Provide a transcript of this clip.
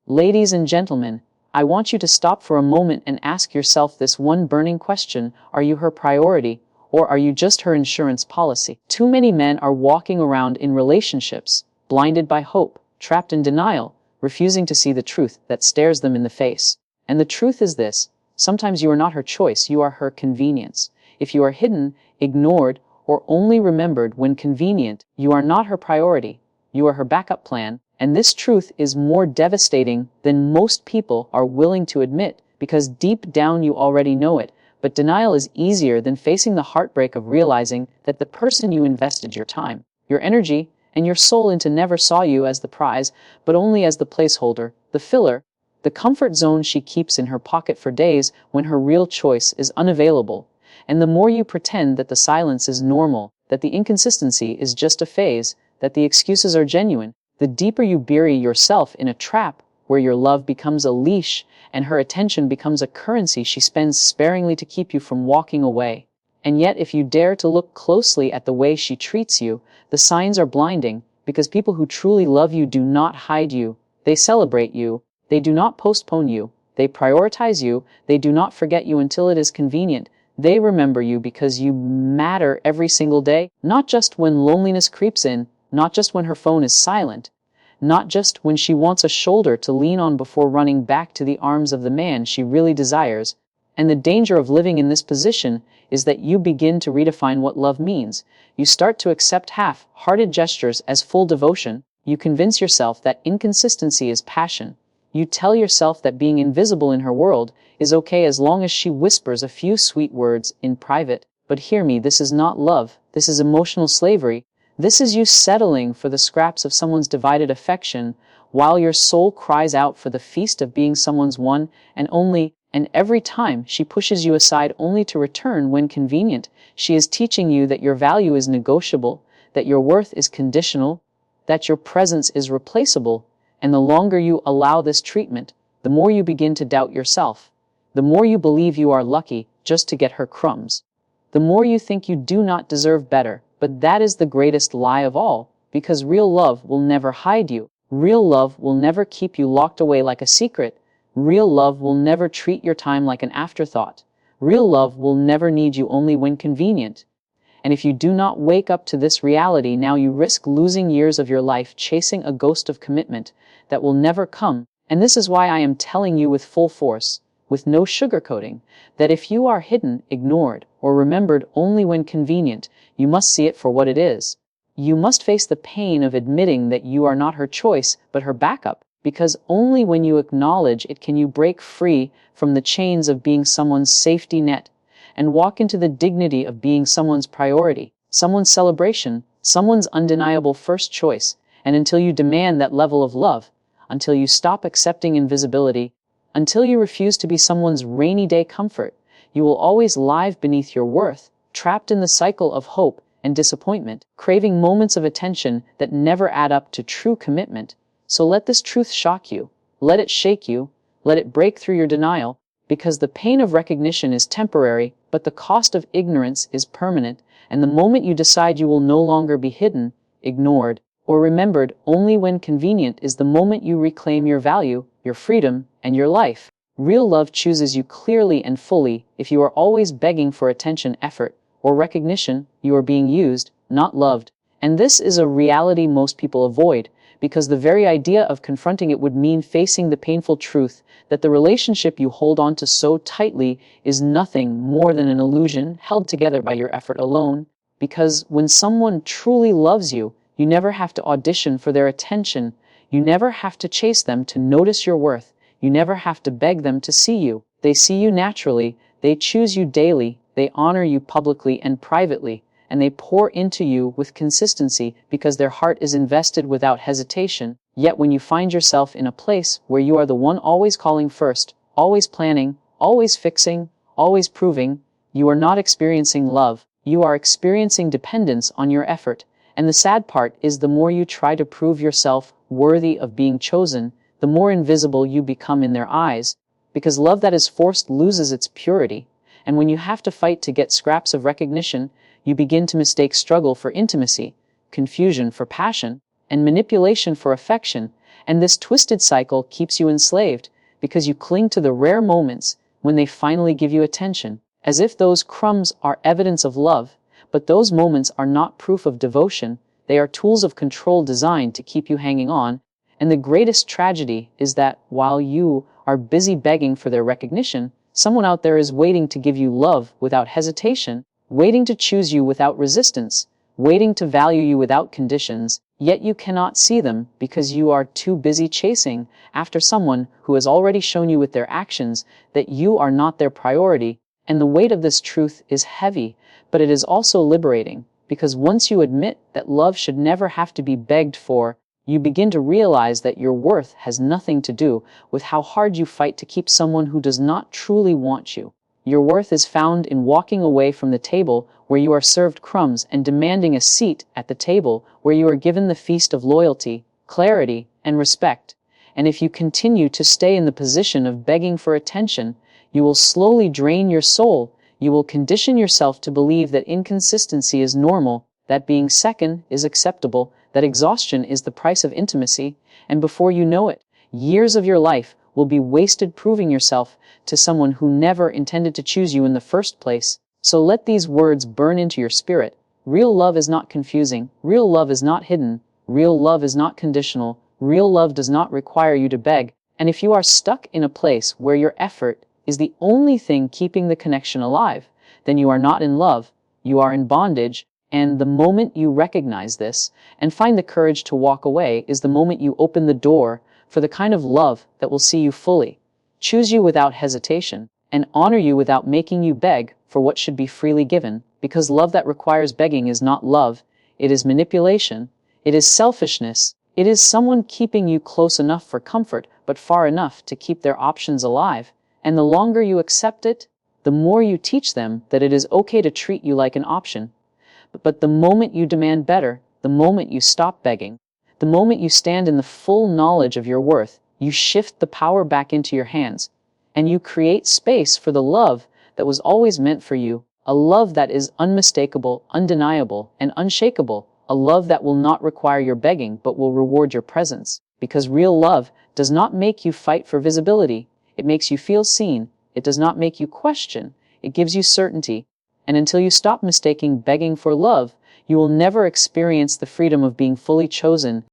Ladies and gentlemen, I want you to stop for a moment and ask yourself this one burning question: are you her priority, or are you just her insurance policy? Too many men are walking around in relationships, blinded by hope, trapped in denial, refusing to see the truth that stares them in the face. And the truth is this: sometimes you are not her choice, you are her convenience. If you are hidden, ignored, or only remembered when convenient, you are not her priority, you are her backup plan. And this truth is more devastating than most people are willing to admit, because deep down you already know it. But denial is easier than facing the heartbreak of realizing that the person you invested your time, your energy, and your soul into never saw you as the prize, but only as the placeholder, the filler, the comfort zone she keeps in her pocket for days when her real choice is unavailable. And the more you pretend that the silence is normal, that the inconsistency is just a phase, that the excuses are genuine, the deeper you bury yourself in a trap where your love becomes a leash and her attention becomes a currency she spends sparingly to keep you from walking away. And yet, if you dare to look closely at the way she treats you, the signs are blinding, because people who truly love you do not hide you. They celebrate you. They do not postpone you. They prioritize you. They do not forget you until it is convenient. They remember you because you matter every single day, not just when loneliness creeps in, not just when her phone is silent, not just when she wants a shoulder to lean on before running back to the arms of the man she really desires. And the danger of living in this position is that you begin to redefine what love means. You start to accept half-hearted gestures as full devotion. You convince yourself that inconsistency is passion. You tell yourself that being invisible in her world is okay as long as she whispers a few sweet words in private. But hear me, this is not love. This is emotional slavery. This is you settling for the scraps of someone's divided affection while your soul cries out for the feast of being someone's one and only. And every time she pushes you aside only to return when convenient, she is teaching you that your value is negotiable, that your worth is conditional, that your presence is replaceable. And the longer you allow this treatment, the more you begin to doubt yourself. The more you believe you are lucky just to get her crumbs. The more you think you do not deserve better. But that is the greatest lie of all, because real love will never hide you. Real love will never keep you locked away like a secret. Real love will never treat your time like an afterthought. Real love will never need you only when convenient. And if you do not wake up to this reality now, you risk losing years of your life chasing a ghost of commitment that will never come. And this is why I am telling you with full force, with no sugarcoating, that if you are hidden, ignored, or remembered only when convenient, you must see it for what it is. You must face the pain of admitting that you are not her choice, but her backup, because only when you acknowledge it can you break free from the chains of being someone's safety net and walk into the dignity of being someone's priority, someone's celebration, someone's undeniable first choice. And until you demand that level of love, until you stop accepting invisibility, until you refuse to be someone's rainy day comfort, you will always live beneath your worth, trapped in the cycle of hope and disappointment, craving moments of attention that never add up to true commitment. So let this truth shock you, let it shake you, let it break through your denial, because the pain of recognition is temporary, but the cost of ignorance is permanent. And the moment you decide you will no longer be hidden, ignored, or remembered only when convenient is the moment you reclaim your value, your freedom, and your life. Real love chooses you clearly and fully. If you are always begging for attention, effort, or recognition, you are being used, not loved. And this is a reality most people avoid, because the very idea of confronting it would mean facing the painful truth that the relationship you hold on to so tightly is nothing more than an illusion held together by your effort alone. Because when someone truly loves you, you never have to audition for their attention. You never have to chase them to notice your worth. You never have to beg them to see you. They see you naturally. They choose you daily. They honor you publicly and privately. And they pour into you with consistency because their heart is invested without hesitation. Yet when you find yourself in a place where you are the one always calling first, always planning, always fixing, always proving, you are not experiencing love. You are experiencing dependence on your effort. And the sad part is the more you try to prove yourself worthy of being chosen, the more invisible you become in their eyes, because love that is forced loses its purity. And when you have to fight to get scraps of recognition, you begin to mistake struggle for intimacy, confusion for passion, and manipulation for affection. And this twisted cycle keeps you enslaved because you cling to the rare moments when they finally give you attention, as if those crumbs are evidence of love. But those moments are not proof of devotion. They are tools of control designed to keep you hanging on. And the greatest tragedy is that while you are busy begging for their recognition, someone out there is waiting to give you love without hesitation, waiting to choose you without resistance, waiting to value you without conditions, yet you cannot see them because you are too busy chasing after someone who has already shown you with their actions that you are not their priority. And the weight of this truth is heavy, but it is also liberating, because once you admit that love should never have to be begged for, you begin to realize that your worth has nothing to do with how hard you fight to keep someone who does not truly want you. Your worth is found in walking away from the table where you are served crumbs and demanding a seat at the table where you are given the feast of loyalty, clarity, and respect. And if you continue to stay in the position of begging for attention, you will slowly drain your soul. You will condition yourself to believe that inconsistency is normal, that being second is acceptable, that exhaustion is the price of intimacy, and before you know it, years of your life will be wasted proving yourself to someone who never intended to choose you in the first place. So let these words burn into your spirit. Real love is not confusing. Real love is not hidden. Real love is not conditional. Real love does not require you to beg. And if you are stuck in a place where your effort is the only thing keeping the connection alive, then you are not in love. You are in bondage. And the moment you recognize this and find the courage to walk away is the moment you open the door for the kind of love that will see you fully, choose you without hesitation, and honor you without making you beg for what should be freely given. Because love that requires begging is not love. It is manipulation. It is selfishness. It is someone keeping you close enough for comfort, but far enough to keep their options alive. And the longer you accept it, the more you teach them that it is okay to treat you like an option. But the moment you demand better, the moment you stop begging, the moment you stand in the full knowledge of your worth, you shift the power back into your hands, and you create space for the love that was always meant for you, a love that is unmistakable, undeniable, and unshakable, a love that will not require your begging but will reward your presence. Because real love does not make you fight for visibility. It makes you feel seen. It does not make you question. It gives you certainty. And until you stop mistaking begging for love, you will never experience the freedom of being fully chosen